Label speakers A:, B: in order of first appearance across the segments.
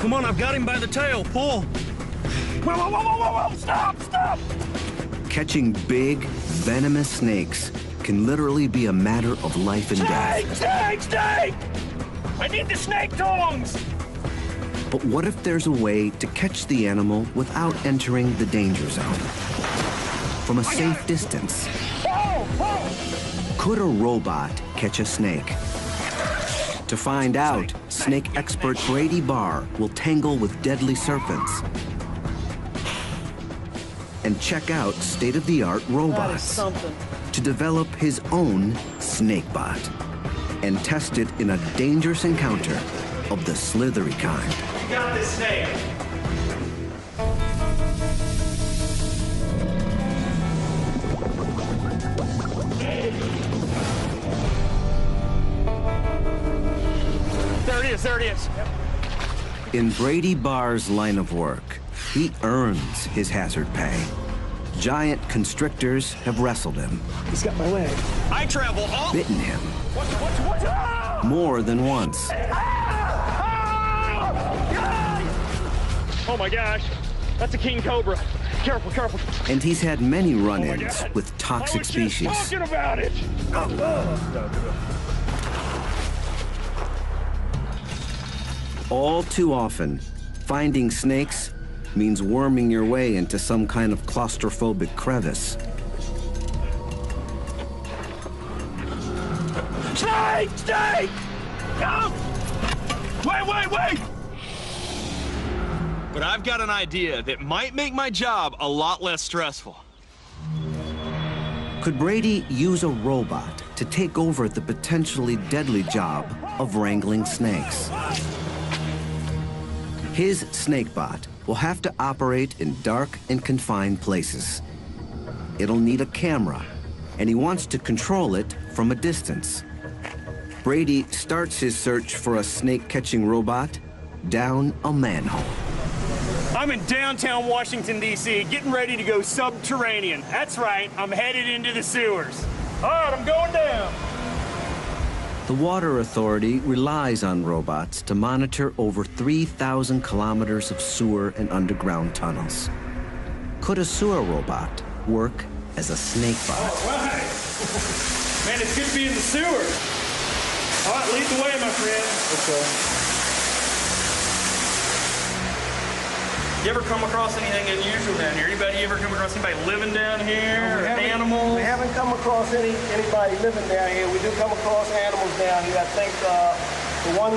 A: Come on, I've got him by the tail. Pull.
B: Whoa, whoa, whoa, whoa, whoa, stop, stop!
C: Catching big, venomous snakes can literally be a matter of life and death.
B: Snake, snake! I need the snake tongs!
C: But what if there's a way to catch the animal without entering the danger zone? From a safe distance.
B: Whoa, whoa!
C: Could a robot catch a snake? To find out, snake expert Brady Barr will tangle with deadly serpents and check out state-of-the-art robots to develop his own snakebot and test it in a dangerous encounter of the slithery kind.
B: You got this snake. There it is, there it is.
C: In Brady Barr's line of work, he earns his hazard pay. Giant constrictors have wrestled him.
B: He's got my leg. I travel all...
C: Bitten him.
B: What? Ah!
C: More than once.
B: Oh my gosh, that's a king cobra. Careful, careful.
C: And he's had many run-ins with toxic species.
B: Talking about it.
C: All too often, finding snakes means worming your way into some kind of claustrophobic crevice.
B: Snake! Snake! Come! Wait!
A: But I've got an idea that might make my job a lot less stressful.
C: Could Brady use a robot to take over the potentially deadly job of wrangling snakes? His snakebot will have to operate in dark and confined places. It'll need a camera, and he wants to control it from a distance. Brady starts his search for a snake-catching robot down a manhole.
B: I'm in downtown Washington, D.C., getting ready to go subterranean. That's right, I'm headed into the sewers. All right, I'm going down.
C: The Water Authority relies on robots to monitor over 3,000 kilometers of sewer and underground tunnels. Could a sewer robot work as a snakebot?
B: All right. Man, it's good to be in the sewer. All right, lead the way, my friend. Okay. You ever come across anything unusual down here? Anybody ever come across anybody living down here? Animals?
D: We haven't come across anybody living down here. We do come across animals down here. I think the one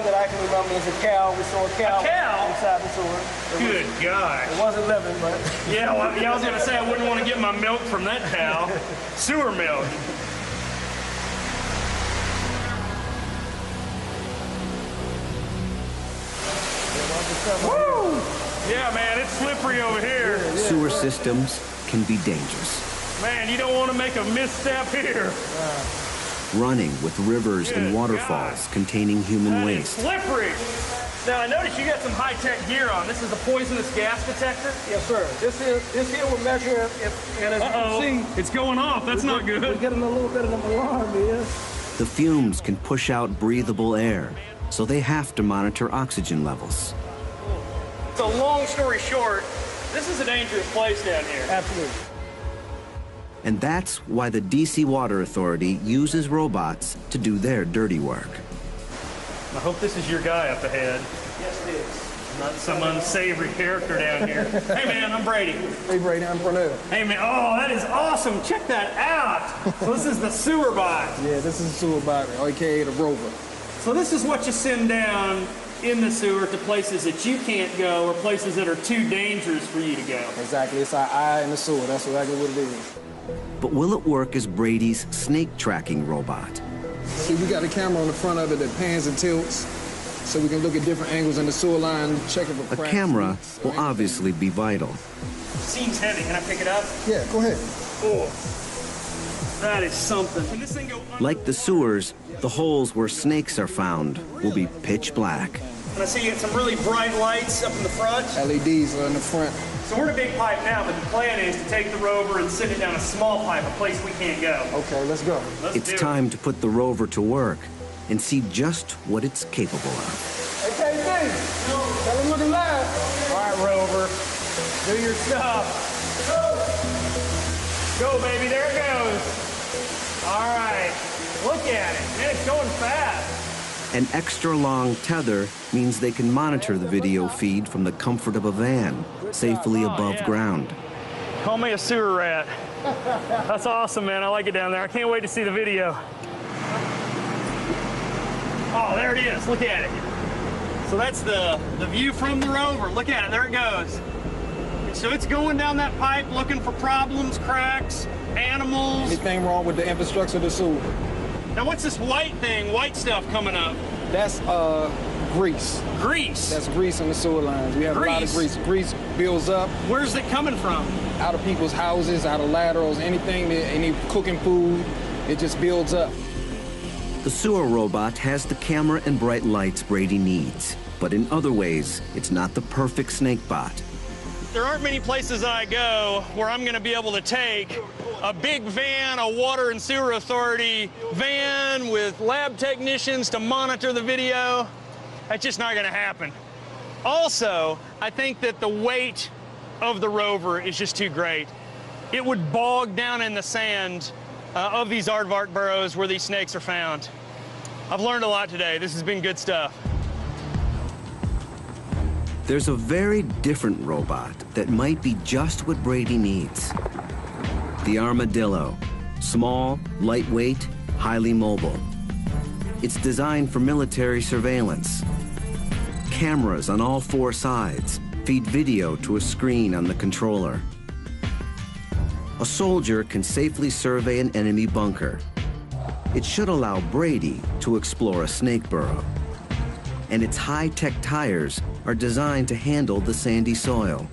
D: that I can remember is a cow. We saw a cow.
B: A cow?
D: Inside the sewer.
B: Good God.
D: It wasn't living, but...
B: Yeah, well, I was going to say I wouldn't want to get my milk from that cow. Sewer milk. Woo! Yeah, man, it's slippery over here.
C: Sewer systems can be dangerous.
B: Man, you don't want to make a misstep here.
C: Running with rivers and waterfalls containing human waste.
B: It's slippery. Now, I noticed you got some high-tech gear on. This is a poisonous gas detector?
D: Yes, sir. This here will measure if and as you can see...
B: It's going off. That's not good.
D: We're getting a little bit of an alarm here.
C: The fumes can push out breathable air, so they have to monitor oxygen levels.
B: So long story short, this is a dangerous place down here.
D: Absolutely.
C: And that's why the DC Water Authority uses robots to do their dirty work.
B: I hope this is your guy up ahead.
D: Yes, it is.
B: Not some unsavory character down here. Hey, man, I'm Brady.
D: Hey, Brady, I'm Pernell.
B: Hey, man, oh, that is awesome. Check that out. So this is the sewer bot.
D: Yeah, this is the sewer bot, aka the rover.
B: So this is what you send down in the sewer to places that you can't go or places that are too dangerous for you to go.
D: Exactly. It's our eye in the sewer. That's exactly what it is.
C: But will it work as Brady's snake tracking robot?
D: See, we got a camera on the front of it that pans and tilts, so we can look at different angles in the sewer line, checking for cracks.
C: A camera will obviously be vital.
B: Seems heavy. Can I pick it up?
D: Yeah, go ahead.
B: Oh, that is something. Can this thing go under?
C: Like the sewers, the holes where snakes are found will be pitch black.
B: And I see you got some really bright lights up in the front.
D: LEDs are in the front.
B: So we're in a big pipe now, but the plan is to take the rover and send it down a small pipe, a place we can't go.
D: Okay, let's go.
C: It's time to put the rover to work and see just what it's capable of.
D: Hey, KD! Tell him looking live.
B: All right, Rover, do your stuff. Go, baby, there it goes. All right, look at it. Man, it's going fast.
C: An extra long tether means they can monitor the video feed from the comfort of a van, safely above ground.
B: Call me a sewer rat. That's awesome, man. I like it down there. I can't wait to see the video. Oh, there it is. Look at it. So that's the view from the rover. Look at it. There it goes. So it's going down that pipe looking for problems, cracks, animals.
E: Anything wrong with the infrastructure of the sewer?
B: Now what's this white thing, white stuff coming up?
E: That's grease.
B: Grease?
E: That's grease in the sewer lines. We have a lot of grease. Grease builds up.
B: Where's it coming from?
E: Out of people's houses, out of laterals, anything, any cooking food, it just builds up.
C: The sewer robot has the camera and bright lights Brady needs, but in other ways, it's not the perfect snake bot.
B: There aren't many places I go where I'm going to be able to take a big van, a water and sewer authority van with lab technicians to monitor the video. That's just not going to happen. Also, I think that the weight of the rover is just too great. It would bog down in the sand of these aardvark burrows where these snakes are found. I've learned a lot today. This has been good stuff.
C: There's a very different robot that might be just what Brady needs. The armadillo. Small, lightweight, highly mobile. It's designed for military surveillance. Cameras on all four sides feed video to a screen on the controller. A soldier can safely survey an enemy bunker. It should allow Brady to explore a snake burrow. And its high-tech tires are designed to handle the sandy soil.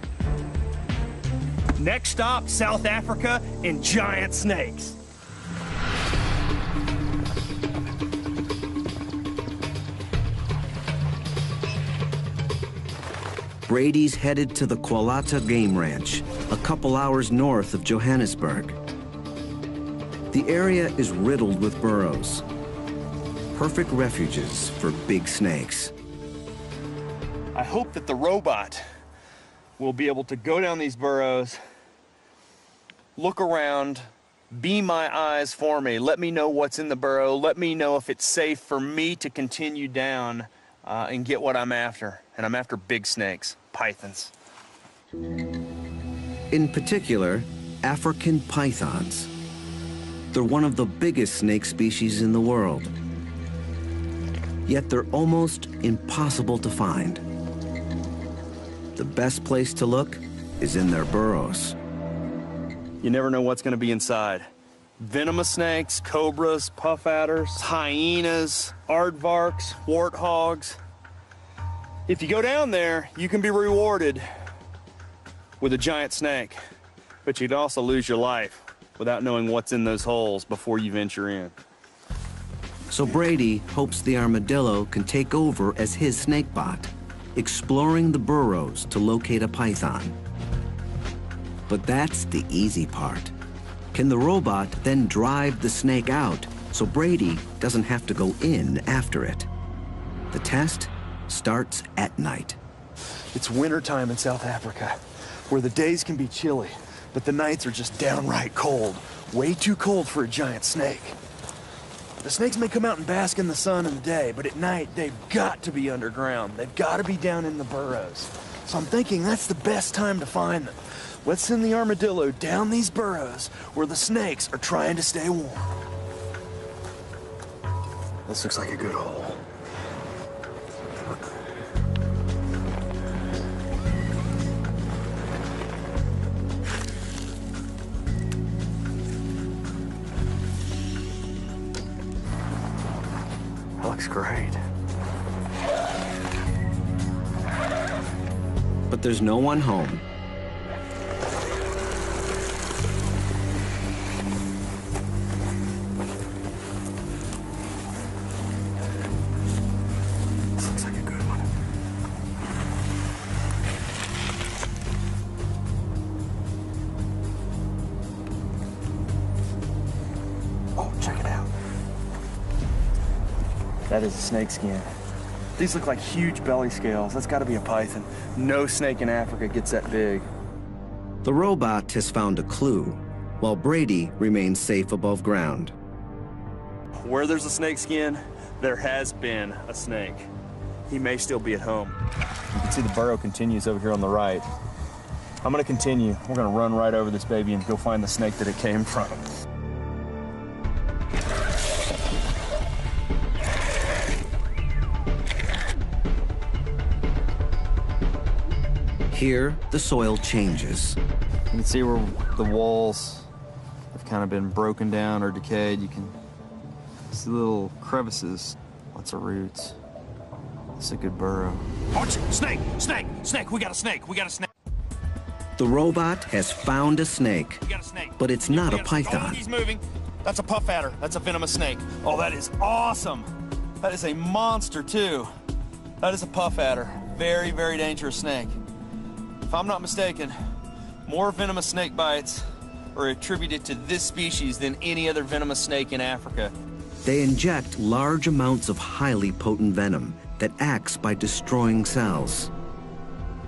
B: Next stop, South Africa and giant snakes.
C: Brady's headed to the Kwalata Game Ranch, a couple hours north of Johannesburg. The area is riddled with burrows, perfect refuges for big snakes.
B: I hope that the robot will be able to go down these burrows, look around, be my eyes for me, let me know what's in the burrow, let me know if it's safe for me to continue down and get what I'm after. And I'm after big snakes, pythons.
C: In particular, African pythons. They're one of the biggest snake species in the world. Yet they're almost impossible to find. The best place to look is in their burrows.
B: You never know what's going to be inside. Venomous snakes, cobras, puff adders, hyenas, aardvarks, warthogs. If you go down there, you can be rewarded with a giant snake, but you'd also lose your life without knowing what's in those holes before you venture in.
C: So Brady hopes the armadillo can take over as his snake bot, exploring the burrows to locate a python. But that's the easy part. Can the robot then drive the snake out so Brady doesn't have to go in after it? The test starts at night.
B: It's wintertime in South Africa, where the days can be chilly, but the nights are just downright cold. Way too cold for a giant snake. The snakes may come out and bask in the sun in the day, but at night, they've got to be underground. They've got to be down in the burrows. So I'm thinking that's the best time to find them. Let's send the armadillo down these burrows where the snakes are trying to stay warm. This looks like a good hole. That looks great.
C: But there's no one home.
B: This looks like a good one. Oh, check it out. That is a snake skin.
F: These look like huge belly scales. That's got to be a python. No snake in Africa gets that big.
C: The robot has found a clue, while Brady remains safe above ground.
F: Where there's a snake skin, there has been a snake. He may still be at home. You can see the burrow continues over here on the right. I'm gonna continue. We're gonna run right over this baby and go find the snake that it came from.
C: Here, the soil changes.
F: You can see where the walls have kind of been broken down or decayed. You can see little crevices, lots of roots. It's a good burrow.
A: Watch it! Snake! Snake! Snake! We got a snake! We got a snake!
C: The robot has found a snake,
A: We got a snake!
C: but it's not a
B: Oh,
C: python.
B: he's moving. That's a puff adder. That's a venomous snake. Oh, that is awesome. That is a monster, too. That is a puff adder. Very, very dangerous snake. If I'm not mistaken, more venomous snake bites are attributed to this species than any other venomous snake in Africa.
C: They inject large amounts of highly potent venom that acts by destroying cells.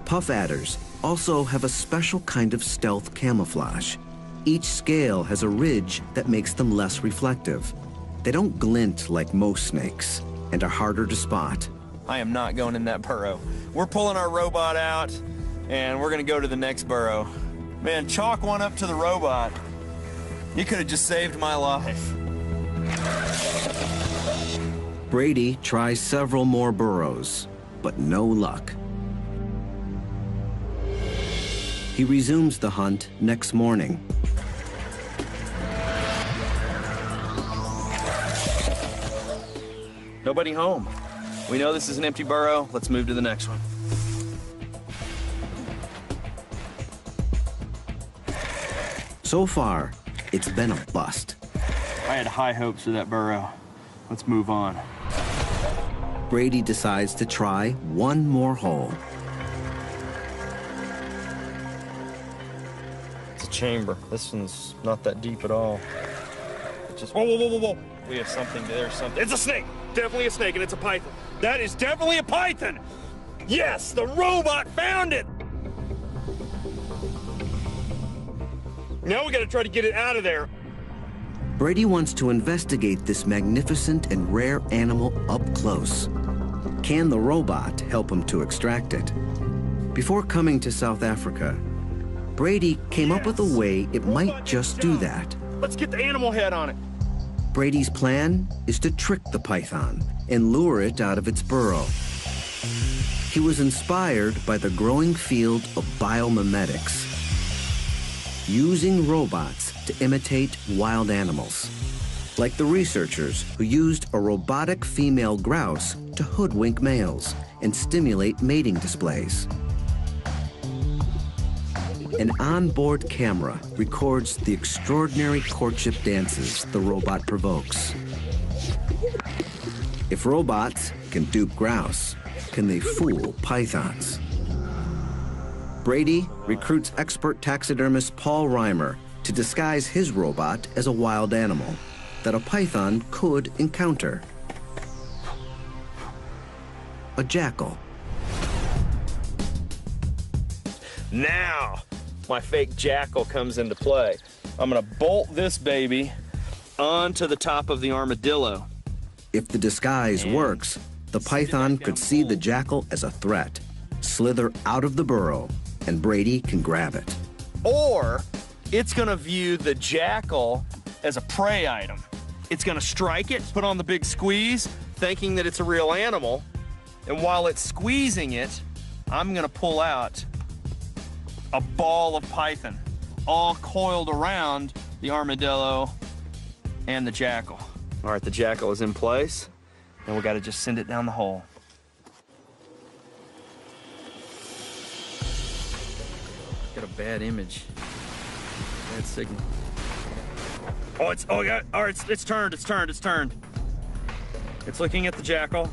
C: Puff adders also have a special kind of stealth camouflage. Each scale has a ridge that makes them less reflective. They don't glint like most snakes and are harder to spot.
B: I am not going in that burrow. We're pulling our robot out, and we're gonna go to the next burrow. Man, chalk one up to the robot. You could have just saved my life.
C: Brady tries several more burrows, but no luck. He resumes the hunt next morning.
B: Nobody home. We know this is an empty burrow. Let's move to the next one.
C: So far, it's been a bust.
F: I had high hopes for that burrow. Let's move on.
C: Brady decides to try one more hole.
F: It's a chamber. This one's not that deep at all. It just, whoa, whoa, whoa, whoa, whoa. We have something, there's something.
B: It's a snake. Definitely a snake, and it's a python. That is definitely a python. Yes, the robot found it. Now we gotta try to get it out of there.
C: Brady wants to investigate this magnificent and rare animal up close. Can the robot help him to extract it? Before coming to South Africa, Brady came up with a way it might just do that.
B: Let's get the animal head on it.
C: Brady's plan is to trick the python and lure it out of its burrow. He was inspired by the growing field of biomimetics, using robots to imitate wild animals, like the researchers who used a robotic female grouse to hoodwink males and stimulate mating displays. An onboard camera records the extraordinary courtship dances the robot provokes. If robots can dupe grouse, can they fool pythons? Brady recruits expert taxidermist Paul Reimer to disguise his robot as a wild animal that a python could encounter. A jackal.
B: Now, my fake jackal comes into play. I'm gonna bolt this baby onto the top of the armadillo.
C: If the disguise works, the python could see the jackal as a threat, slither out of the burrow, and Brady can grab it.
B: Or it's gonna view the jackal as a prey item. It's gonna strike it, put on the big squeeze, thinking that it's a real animal. And while it's squeezing it, I'm gonna pull out a ball of python, all coiled around the armadillo and the jackal. All right, the jackal is in place, and we gotta just send it down the hole. Got a bad image, bad signal. It's turned, it's turned. It's looking at the jackal.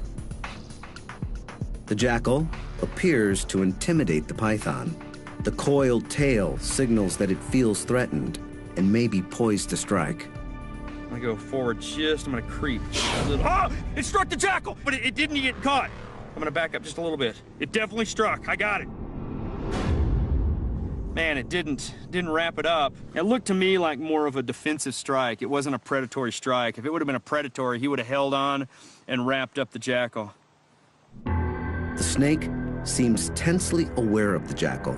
C: The jackal appears to intimidate the python. The coiled tail signals that it feels threatened and may be poised to strike.
B: I'm gonna go forward I'm gonna creep a little. Oh, it struck the jackal, but it didn't get caught. gonna back up just a little bit. It definitely struck. I got it. Man, it didn't wrap it up. It looked to me like more of a defensive strike. It wasn't a predatory strike. If it would have been a predatory, he would have held on and wrapped up the jackal.
C: The snake seems tensely aware of the jackal,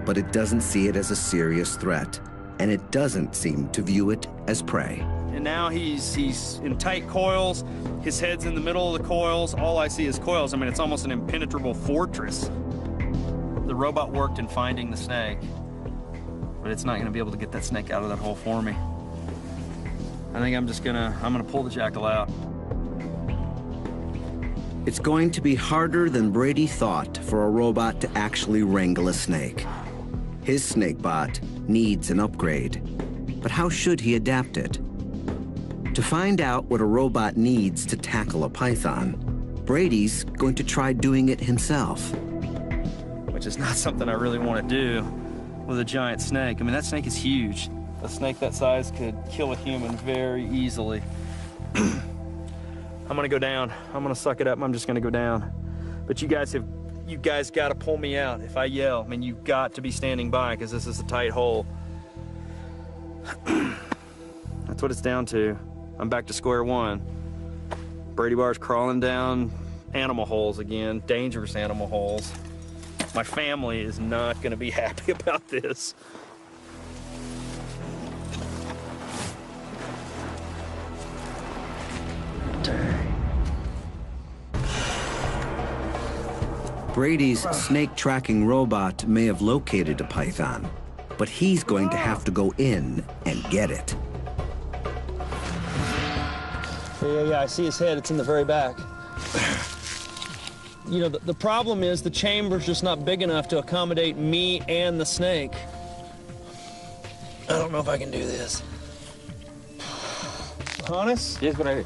C: but it doesn't see it as a serious threat, and it doesn't seem to view it as prey.
B: And now he's in tight coils. His head's in the middle of the coils. All I see is coils. I mean, it's almost an impenetrable fortress. The robot worked in finding the snake, but it's not gonna be able to get that snake out of that hole for me. I think I'm gonna pull the jackal out.
C: It's going to be harder than Brady thought for a robot to actually wrangle a snake. His snakebot needs an upgrade, but how should he adapt it? To find out what a robot needs to tackle a python, Brady's going to try doing it himself.
B: Which is not something I really want to do with a giant snake. I mean, that snake is huge. A snake that size could kill a human very easily. I'm gonna go down. I'm gonna suck it up. I'm just gonna go down. But you guys got to pull me out if I yell. I mean, you've got to be standing by because this is a tight hole. That's what it's down to. I'm back to square one. Brady Barr's crawling down animal holes again, dangerous animal holes. My family is not going to be happy about this.
C: Brady's snake tracking robot may have located a python, but he's going to have to go in and get it.
B: Yeah, I see his head. It's in the very back. You know, the problem is the chamber's just not big enough to accommodate me and the snake. I don't know if I can do this. Hannes?
E: Yes, Brady.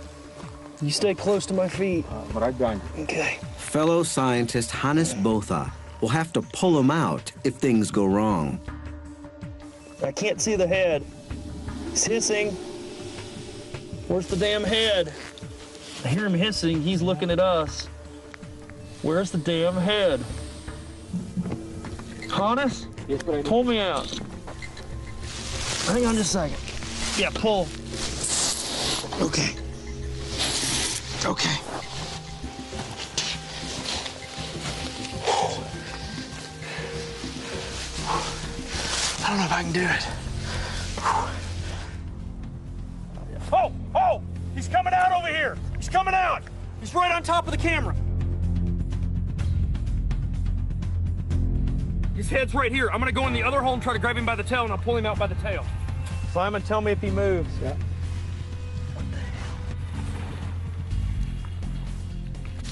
B: You stay close to my feet.
E: Right behind you.
B: Okay.
C: Fellow scientist Hannes Botha will have to pull him out if things go wrong.
B: I can't see the head. It's hissing. Where's the damn head? I hear him hissing. He's looking at us. Where's the damn head? Hannes?
E: Yes, Brady.
B: Pull me out. Hang on just a second. Yeah, pull. Okay. Okay. I don't know if I can do it. Oh! He's coming out over here! He's coming out! He's right on top of the camera. His head's right here. I'm gonna go in the other hole and try to grab him by the tail, and I'll pull him out by the tail. Simon, tell me if he moves. Yeah.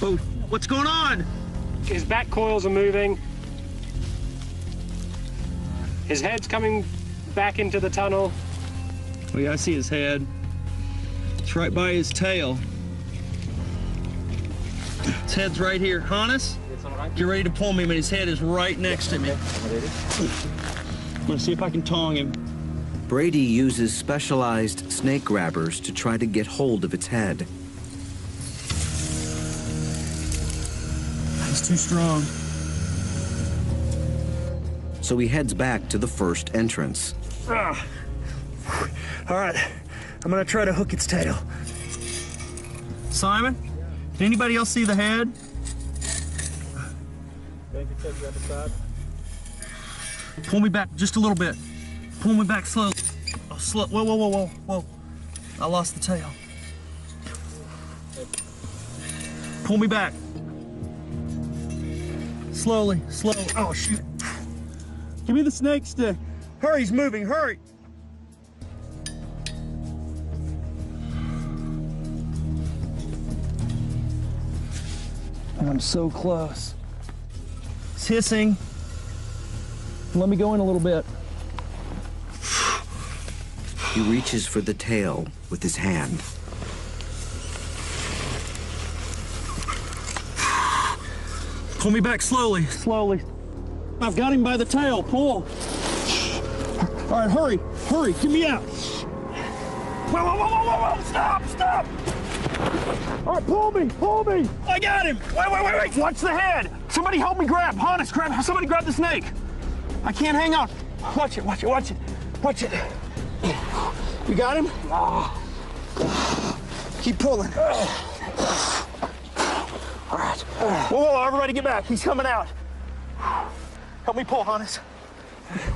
B: Oh, what's going on?
G: His back coils are moving. His head's coming back into the tunnel.
B: Oh yeah, I see his head. It's right by his tail. His head's right here. Hannes, get ready to pull me, but his head is right next to me. I'm gonna see if I can tong him.
C: Brady uses specialized snake grabbers to try to get hold of its head.
B: He's too strong.
C: So he heads back to the first entrance.
B: All right, I'm gonna try to hook its tail. Simon, did anybody else see the head? Pull me back just a little bit. Pull me back slowly. Oh, slow. Whoa. I lost the tail. Pull me back. Slowly. Oh, shoot. Give me the snake stick. Hurry, he's moving, hurry. I'm so close. It's hissing. Let me go in a little bit.
C: He reaches for the tail with his hand.
B: Pull me back slowly. I've got him by the tail. Pull. All right, hurry. Get me out. Whoa. Stop.
F: All right, pull me. I got him. Wait. Watch the head. Somebody help me grab. Hannes, somebody grab the snake. I can't hang on. Watch it. You got him? Keep pulling. All right. Whoa, everybody get back. He's coming out. Help me pull, Hannes.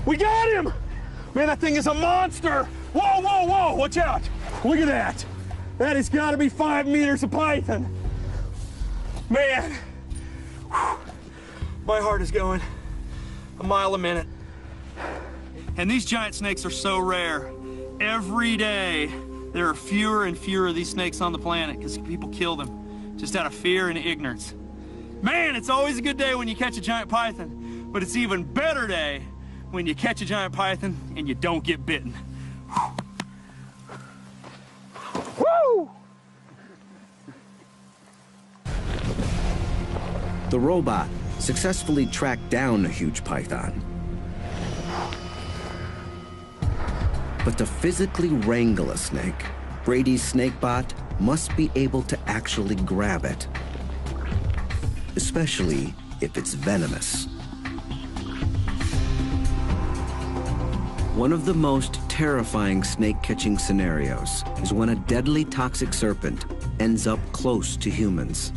F: We got him! Man, that thing is a monster! Whoa! Watch out! Look at that! That has got to be 5 meters of python. Man, my heart is going a mile a minute. And these giant snakes are so rare. Every day, there are fewer and fewer of these snakes on the planet because people kill them just out of fear and ignorance. Man, it's always a good day when you catch a giant python, but it's even better day when you catch a giant python and you don't get bitten. Woo!
C: The robot successfully tracked down a huge python. But to physically wrangle a snake, Brady's snakebot must be able to actually grab it, especially if it's venomous. One of the most terrifying snake-catching scenarios is when a deadly toxic serpent ends up close to humans.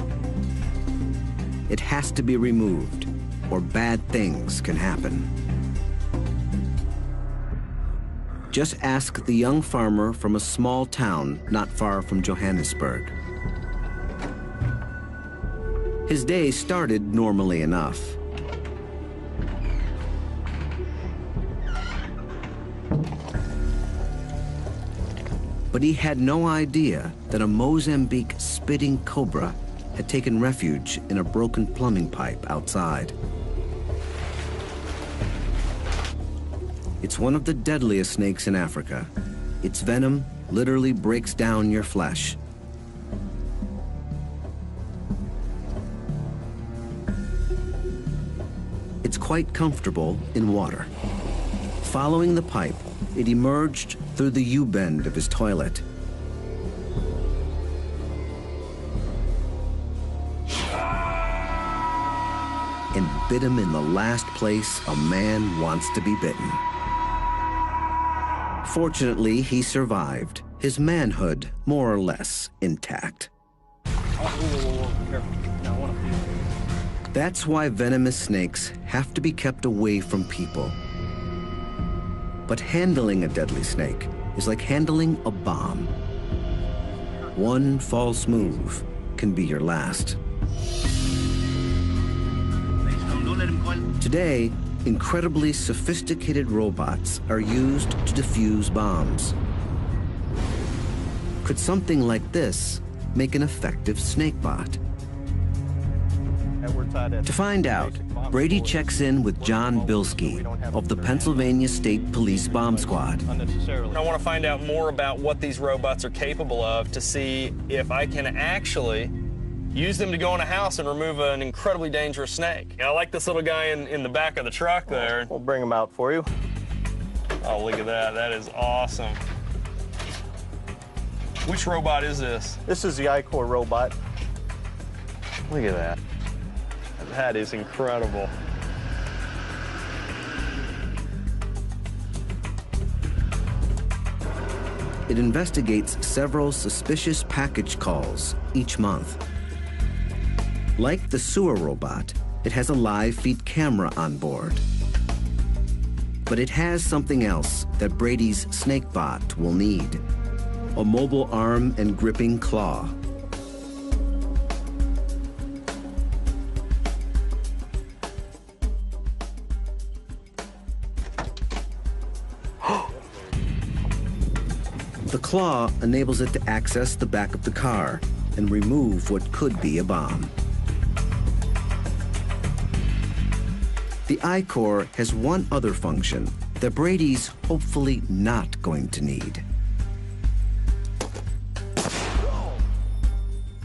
C: It has to be removed, or bad things can happen. Just ask the young farmer from a small town not far from Johannesburg. His day started normally enough. But he had no idea that a Mozambique spitting cobra had taken refuge in a broken plumbing pipe outside. It's one of the deadliest snakes in Africa. Its venom literally breaks down your flesh. It's quite comfortable in water. Following the pipe, it emerged through the U-bend of his toilet. And bit him in the last place a man wants to be bitten. Fortunately, he survived, his manhood more or less intact. That's why venomous snakes have to be kept away from people. But handling a deadly snake is like handling a bomb. One false move can be your last. Today, incredibly sophisticated robots are used to defuse bombs. Could something like this make an effective snakebot? To find out, Brady checks in with John Bilski of the Pennsylvania State Police Bomb Squad.
F: I want to find out more about what these robots are capable of to see if I can actually use them to go in a house and remove an incredibly dangerous snake. I like this little guy in the back of the truck there.
H: We'll bring him out for you.
F: Oh, look at that. That is awesome. Which robot is this?
H: This is the iCore robot.
F: Look at that. That is incredible.
C: It investigates several suspicious package calls each month. Like the sewer robot, it has a live feed camera on board. But it has something else that Brady's snakebot will need: a mobile arm and gripping claw. The claw enables it to access the back of the car and remove what could be a bomb. The iCore has one other function that Brady's hopefully not going to need.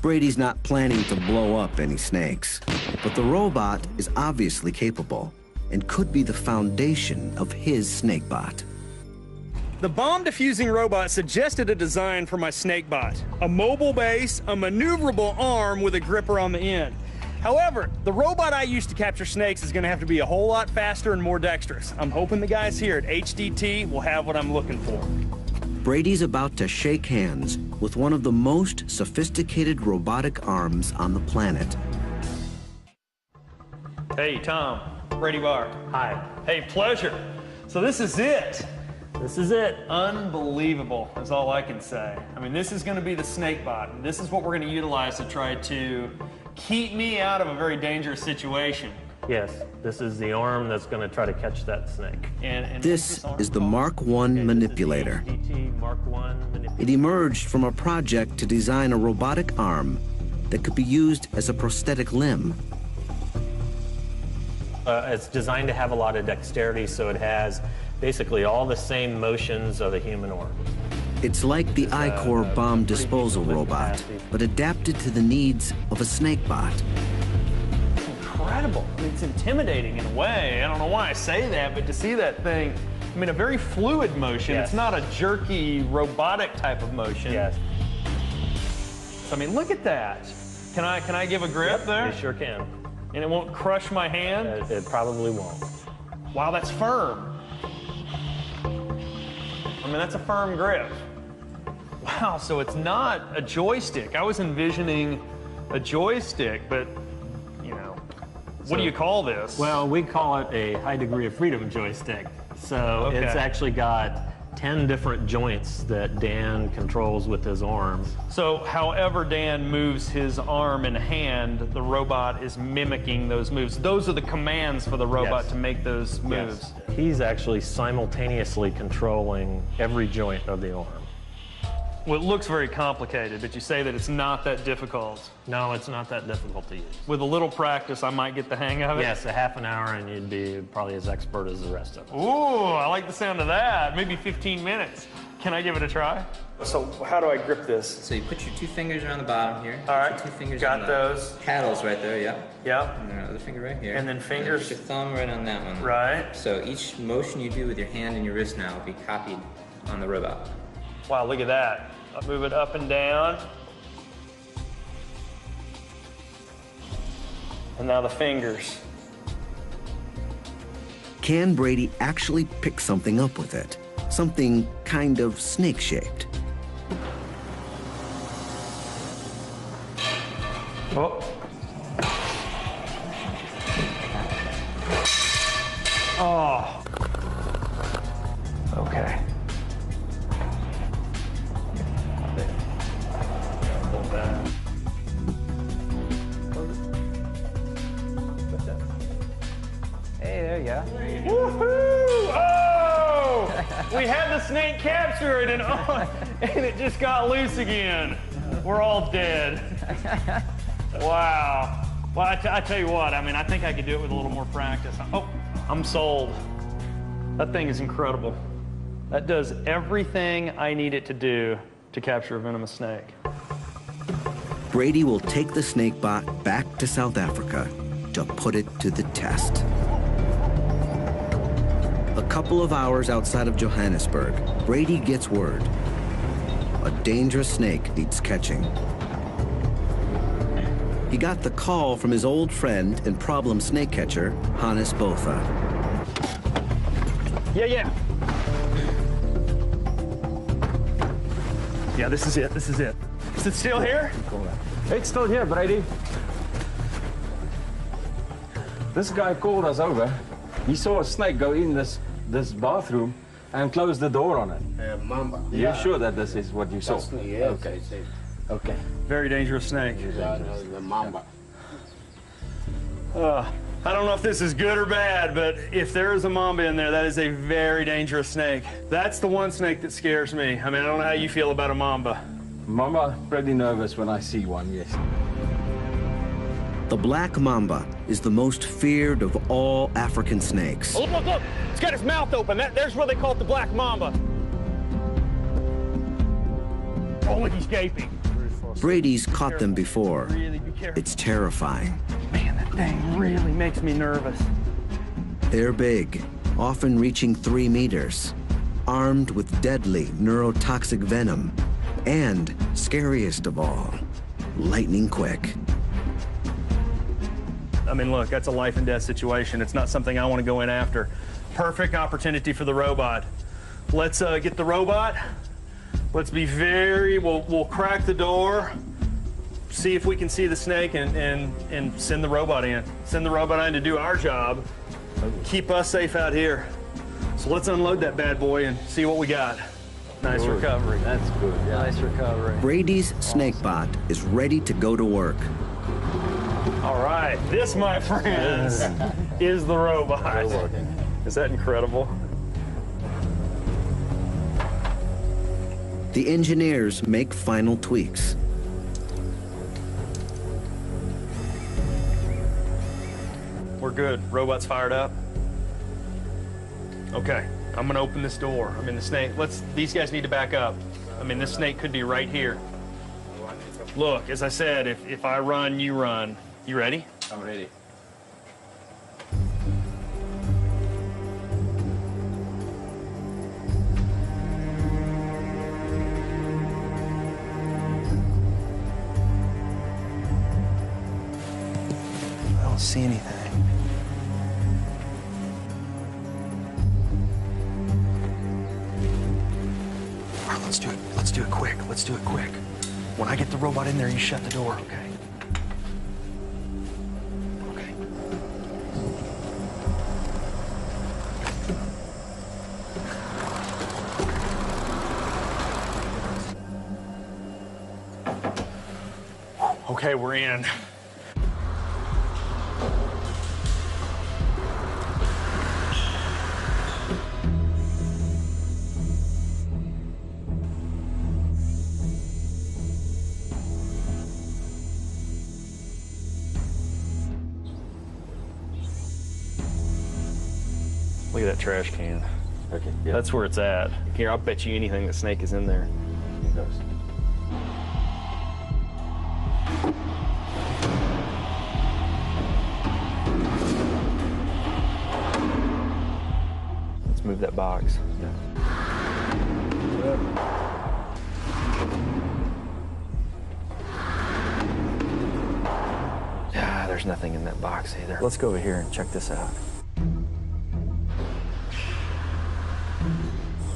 C: Brady's not planning to blow up any snakes, but the robot is obviously capable and could be the foundation of his snakebot.
B: The bomb diffusing robot suggested a design for my snakebot. A mobile base, a maneuverable arm with a gripper on the end. However, the robot I use to capture snakes is gonna have to be a whole lot faster and more dexterous. I'm hoping the guys here at HDT will have what I'm looking for.
C: Brady's about to shake hands with one of the most sophisticated robotic arms on the planet.
B: Hey, Tom. Brady Barr. Hi. Hey, pleasure. So this is it. This is it. Unbelievable is all I can say. I mean, this is going to be the snakebot, and this is what we're going to utilize to try to keep me out of a very dangerous situation.
I: Yes, this is the arm that's going to try to catch that snake.
C: And this is the Mark I manipulator. It emerged from a project to design a robotic arm that could be used as a prosthetic limb.
I: It's designed to have a lot of dexterity, so it has basically all the same motions of a human arm.
C: It's like the I-Core bomb disposal robot, but adapted to the needs of a snakebot.
B: It's incredible. I mean, it's intimidating in a way. I don't know why I say that, but to see that thing, I mean, a very fluid motion.
I: Yes.
B: It's not a jerky, robotic type of motion.
I: Yes.
B: I mean, look at that. Can I give a grip there?
I: You sure can.
B: And it won't crush my hand?
I: It probably won't.
B: Wow, that's firm. I mean, that's a firm grip. Wow, so it's not a joystick. I was envisioning a joystick, but, you know, what do you call this?
I: Well, we call it a high degree of freedom joystick. So it's actually got 10 different joints that Dan controls with his arm.
B: So however Dan moves his arm and hand, the robot is mimicking those moves. Those are the commands for the robot to make those moves.
I: Yes. He's actually simultaneously controlling every joint of the arm.
B: Well, it looks very complicated, but you say that it's not that difficult.
I: No, it's not that difficult to use.
B: With a little practice, I might get the hang of it?
I: Yes, a half an hour and you'd be probably as expert as the rest of us.
B: Ooh, I like the sound of that. Maybe 15 minutes. Can I give it a try? So how do I grip this?
J: So you put your 2 fingers around the bottom here.
B: All right,
J: your 2 fingers
B: got
J: on
B: those.
J: Paddles right there, yep.
B: Yep.
J: And then other finger right here.
B: And then fingers.
J: And put your thumb right on that one.
B: Right.
J: So each motion you do with your hand and your wrist now will be copied on the robot.
B: Wow, look at that. I'll move it up and down. And now the fingers.
C: Can Brady actually pick something up with it? Something kind of snake-shaped.
B: Oh. Oh. Okay.
J: Hey, there you go.
B: Woohoo! Oh! We had the snake captured and it just got loose again. We're all dead. Wow. Well, I tell you what, I mean, I think I could do it with a little more practice. Oh, I'm sold. That thing is incredible. That does everything I need it to do to capture a venomous snake.
C: Brady will take the snakebot back to South Africa to put it to the test. A couple of hours outside of Johannesburg, Brady gets word. A dangerous snake needs catching. He got the call from his old friend and problem snake catcher, Hannes Botha.
B: Yeah. Yeah, this is it. Is it still here?
K: It's still here, Brady. This guy called us over. He saw a snake go in this bathroom and close the door on it.
L: Mamba.
K: You're sure that this is what you saw?
L: Yes,
K: okay. Okay.
B: Very dangerous snake.
L: The mamba.
B: I don't know if this is good or bad, but if there is a mamba in there, that is a very dangerous snake. That's the one snake that scares me. I mean, I don't know how you feel about a mamba.
K: Mamba, pretty nervous when I see one, yes.
C: The black mamba is the most feared of all African snakes.
B: Oh, look. It's got its mouth open. There's where they call it the black mamba. Oh, look, he's gaping.
C: Brady's caught them before.
B: Really be careful.
C: It's terrifying.
B: Man, that thing really makes me nervous.
C: They're big, often reaching 3 meters. armed with deadly neurotoxic venom, and, scariest of all, lightning quick.
B: I mean, look, that's a life and death situation. It's not something I want to go in after. Perfect opportunity for the robot. Let's get the robot. Let's be we'll crack the door, see if we can see the snake, and send the robot in. Send the robot in to do our job, keep us safe out here. So let's unload that bad boy and see what we got. Nice recovery.
K: That's good. Yeah.
B: Nice recovery.
C: Brady's snakebot is ready to go to work.
B: All right, this, my friends, is the robot. Is that incredible?
C: The engineers make final tweaks.
B: We're good. Robot's fired up. Okay, I'm gonna open this door. I mean, the snake, these guys need to back up. I mean, this snake could be right here. Look, as I said, if I run, you run. You ready?
K: I'm ready.
B: I don't see anything. All right, let's do it. Let's do it quick. Let's do it quick. When I get the robot in there, you shut the door, okay? Okay. Okay, we're in. Look at that trash can.
K: Okay, yeah.
B: That's where it's at. Here, I'll bet you anything the snake is in there.
K: It does.
B: Let's move that box. Yeah, there's nothing in that box either. Let's go over here and check this out.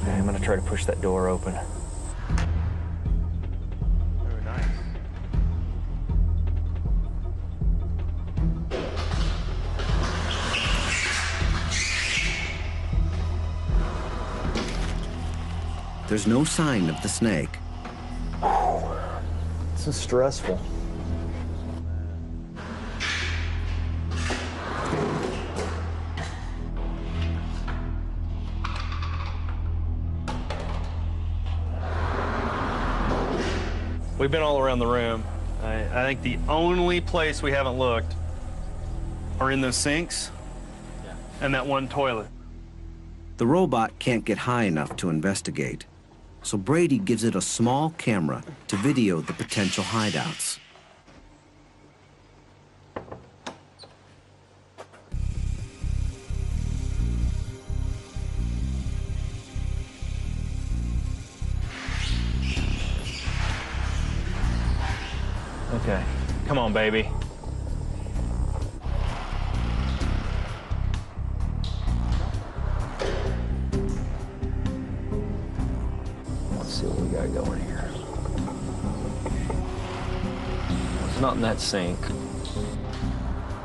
B: Okay, I'm gonna try to push that door open. Very nice.
C: There's no sign of the snake.
B: This is stressful. We've been all around the room. I think the only place we haven't looked are in those sinks and that one toilet.
C: The robot can't get high enough to investigate, so Brady gives it a small camera to video the potential hideouts.
B: Okay, come on, baby. Let's see what we got going here. It's not in that sink.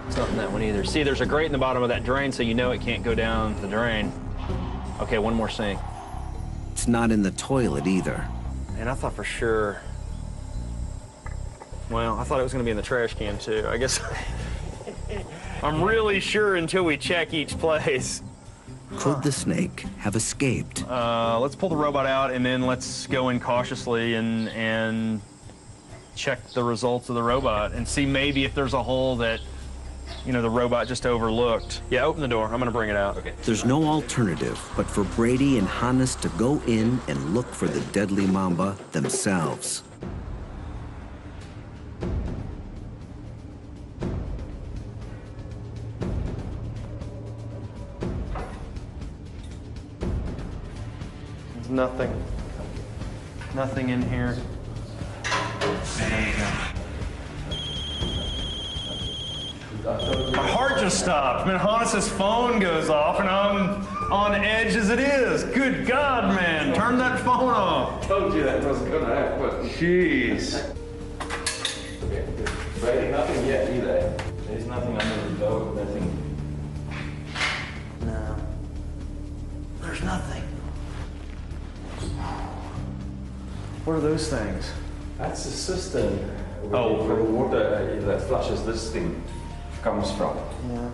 B: It's not in that one either. See, there's a grate in the bottom of that drain, so you know it can't go down the drain. Okay, one more sink.
C: It's not in the toilet either.
B: And I thought for sure. Well, I thought it was going to be in the trash can, too. I guess I'm really sure until we check each place.
C: Could the snake have escaped?
B: Let's pull the robot out, and then let's go in cautiously and check the results of the robot and see maybe if there's a hole that, you know, the robot just overlooked. Yeah, open the door. I'm going to bring it out. Okay.
C: There's no alternative but for Brady and Hannes to go in and look for the deadly mamba themselves.
F: nothing. Nothing in here. My heart just stopped. Man, Hannes's phone goes off and I'm on edge as it is. Good God, man. Turn that phone off.
K: Told you that wasn't gonna happen.
F: Jeez.
K: Brady, nothing yet either. There's nothing under the door, nothing.
F: No. There's nothing. What are those things?
K: That's the cistern.
F: Oh,
K: where the water that flushes this thing comes from.
F: Yeah.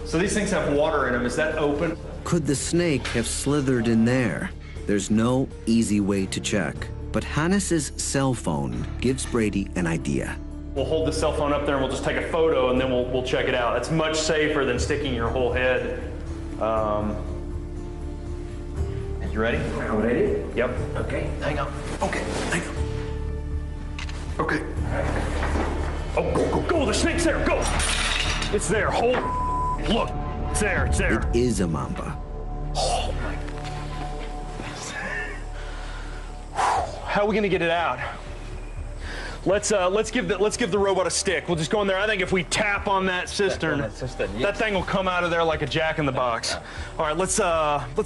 F: So these things have water in them. Is that open?
C: Could the snake have slithered in there? There's no easy way to check, but Hannes's cell phone gives Brady an idea.
F: We'll hold the cell phone up there and we'll just take a photo and then we'll check it out. It's much safer than sticking your whole head. You ready?
K: I'm ready?
F: Yep.
K: Okay.
F: Hang on. Okay, hang on. Okay. Oh, go, the snake's there, go! It's there, hold. Look, it's there, it's there.
C: It is a mamba.
F: Oh my. How are we gonna get it out? Let's give the robot a stick. We'll just go in there. I think if we tap on that cistern, that thing will come out of there like a jack in the box. All right, let's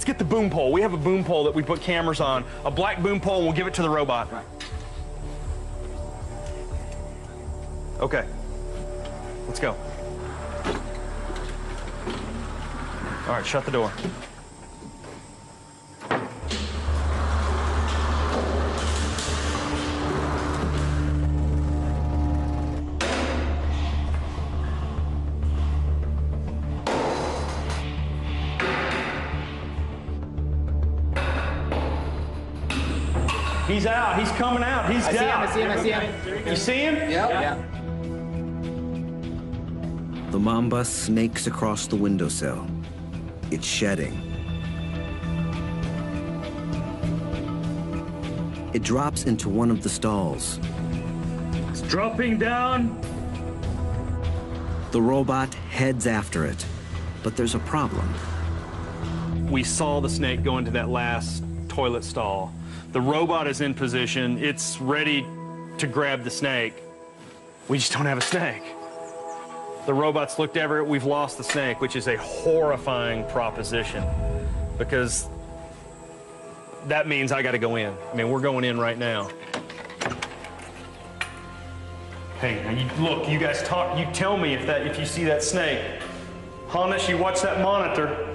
F: get the boom pole. We have a boom pole that we put cameras on, a black boom pole, and we'll give it to the robot. Okay, let's go. All right, shut the door. He's out. He's coming out. He's down.
J: I see him.
F: You see him?
J: Yeah.
C: The mamba snakes across the windowsill. It's shedding. It drops into one of the stalls.
F: It's dropping down.
C: The robot heads after it, but there's a problem.
F: We saw the snake go into that last toilet stall. The robot is in position. It's ready to grab the snake. We just don't have a snake. The robot's looked everywhere. We've lost the snake, which is a horrifying proposition because that means I got to go in. I mean, we're going in right now. Hey, now look, you guys talk. You tell me if you see that snake. Hannes, you watch that monitor.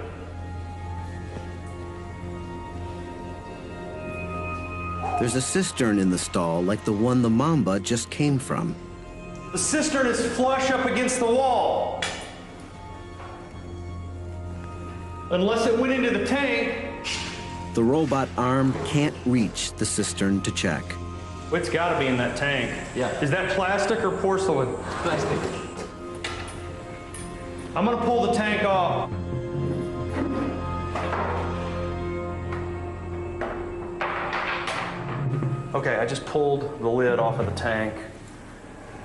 C: There's a cistern in the stall like the one the mamba just came from.
F: The cistern is flush up against the wall. Unless it went into the tank.
C: The robot arm can't reach the cistern to check.
F: It's got to be in that tank.
K: Yeah.
F: Is that plastic or porcelain?
K: Plastic.
F: I'm going to pull the tank off. Okay, I just pulled the lid off of the tank.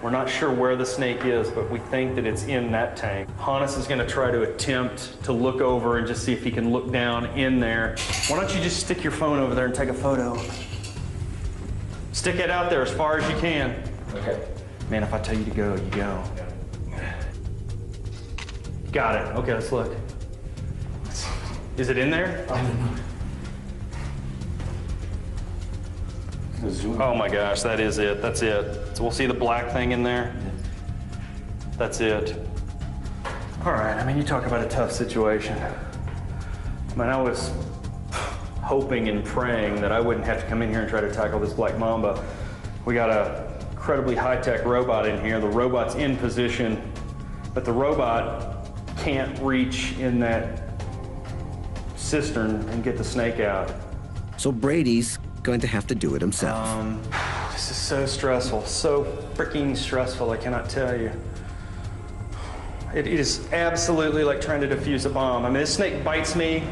F: We're not sure where the snake is, but we think that it's in that tank. Hannes is gonna try to attempt to look over and just see if he can look down in there. Why don't you just stick your phone over there and take a photo? Stick it out there as far as you can.
K: Okay.
F: Man, if I tell you to go, you go. Got it. Okay, let's look. Is it in there?
K: I don't know.
F: Oh my gosh, that is it. That's it. So we'll see the black thing in there. That's it. All right, I mean, you talk about a tough situation. I mean, I was hoping and praying that I wouldn't have to come in here and try to tackle this black mamba. We got a incredibly high-tech robot in here. The robot's in position, but the robot can't reach in that cistern and get the snake out.
C: So Brady's going to have to do it himself.
F: This is so stressful, so freaking stressful, I cannot tell you. It is absolutely like trying to defuse a bomb. I mean, this snake bites me.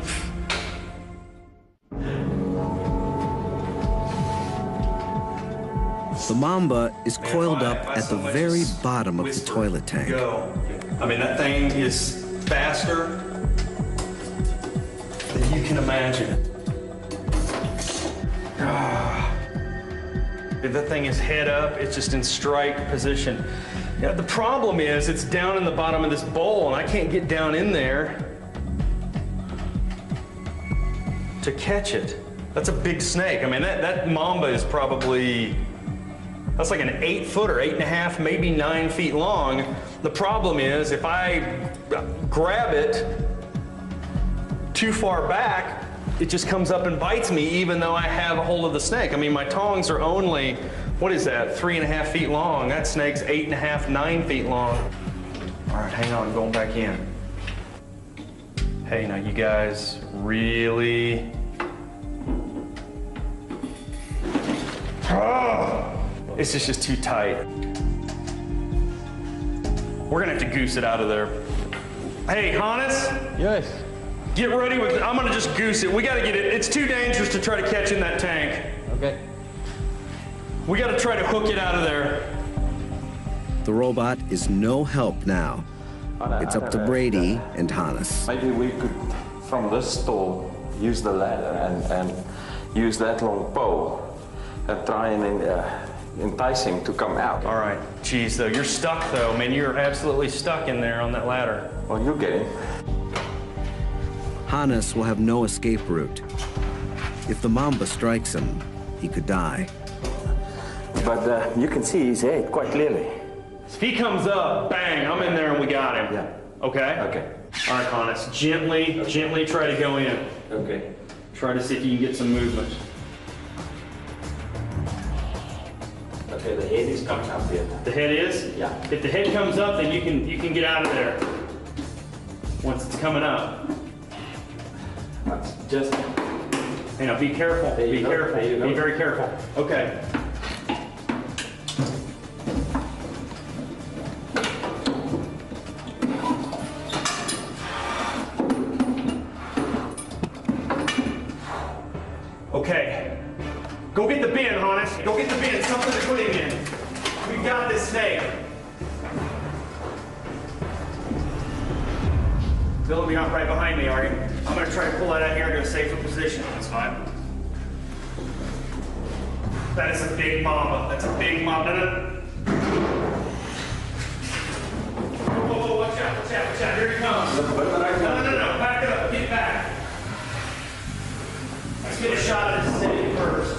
C: The mamba is coiled up at the very bottom of the toilet tank.
F: Go. I mean, that thing is faster
B: that you can imagine. If that thing is head up, it's just in strike position. Now, the problem is it's down in the bottom of this bowl, and I can't get down in there to catch it. That's a big snake. I mean, that mamba is probably, that's like an 8-footer, 8.5, maybe 9 feet long. The problem is if I grab it too far back, it just comes up and bites me even though I have a hold of the snake. I mean, my tongs are only, what is that, 3.5 feet long. That snake's 8.5, 9 feet long. All right, hang on, I'm going back in. Hey, now you guys really, this is just too tight. We're gonna have to goose it out of there. Hey, Hannes?
K: Yes.
B: Get ready with it. I'm gonna just goose it. We gotta get it. It's too dangerous to try to catch in that tank.
K: Okay.
B: We gotta try to hook it out of there.
C: The robot is no help now. It's up to Brady and Hannes.
K: Maybe we could, from this stall, use the ladder and use that long pole and try and entice him to come out.
B: All right. Geez, though, you're stuck, though. Man, you're absolutely stuck in there on that ladder.
K: Well, you get him.
C: Hannes will have no escape route. If the mamba strikes him, he could die.
K: But you can see his head quite clearly.
B: If he comes up, bang, I'm in there and we got him.
K: Yeah.
B: Okay?
K: Okay.
B: All right, Hannes, gently try to go in.
K: Okay.
B: Try to see if you can get some movement.
K: Okay, the head is coming up here.
B: The head is?
K: Yeah.
B: If the head comes up, then you can get out of there. Once it's coming up.
K: That's just.
B: Hey, now be careful. Be careful. Be very careful. Okay. Okay. Go get the bin, Hannes. Go get the bin. Something to put him in. We got this snake. Bill, you're not right behind me, are you? I'm going to try to pull that out here to a safer position. That's fine. That is a big mamba. That's a big mamba. Whoa, watch out, watch out, watch out. Here he comes. No. Back up. Get back. Let's get a shot at this snake first.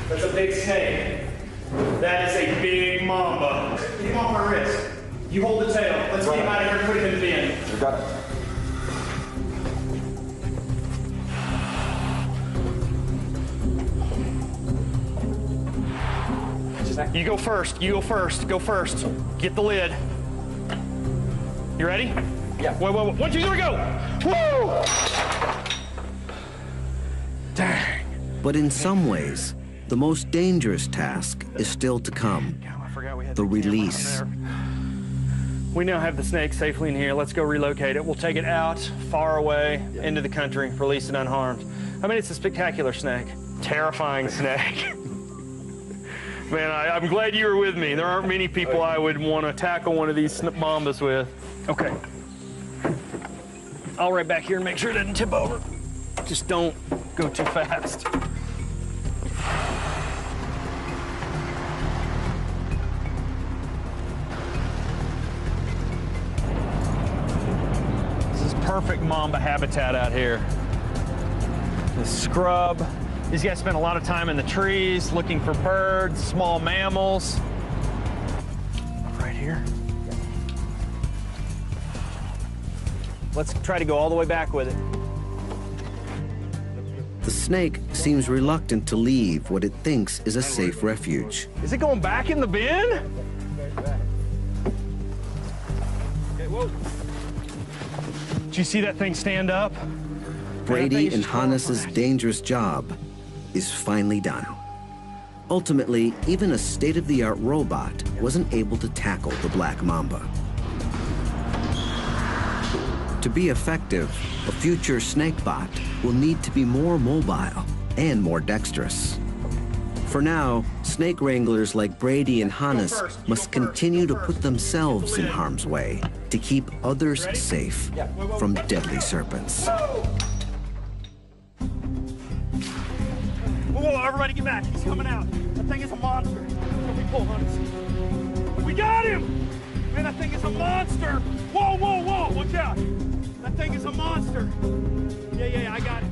B: That's a big snake. That is a big mamba. Get him off my wrist. You hold the tail. Let's get him out of here and put him in the bin.
K: You got it.
B: You go first. You go first. Go first. Get the lid. You ready?
K: Yeah.
B: Wait. 1, 2, 3, go! Whoa! Dang.
C: But in some ways, the most dangerous task is still to come. The release.
B: We now have the snake safely in here. Let's go relocate it. We'll take it out, far away, into the country, release it unharmed. I mean, it's a spectacular snake. Terrifying snake. Man, I'm glad you were with me. There aren't many people I would want to tackle one of these mambas with. Okay. I'll right back here and make sure it doesn't tip over. Just don't go too fast. This is perfect mamba habitat out here. The scrub. These guys spend a lot of time in the trees looking for birds, small mammals. Right here. Let's try to go all the way back with it.
C: The snake seems reluctant to leave what it thinks is a safe refuge.
B: Is it going back in the bin? Okay, whoa. Did you see that thing stand up?
C: Brady and Hannes's dangerous job is finally done. Ultimately, even a state-of-the-art robot wasn't able to tackle the black mamba. To be effective, a future snake bot will need to be more mobile and more dexterous. For now, snake wranglers like Brady and Hannes must continue to put themselves in harm's way to keep others safe from deadly serpents.
B: Whoa, everybody get back. He's coming out. That thing is a monster. We pull, Hannes. We got him! Man, that thing is a monster! Whoa, whoa, whoa! Watch out! That thing is a monster! Yeah, I got it.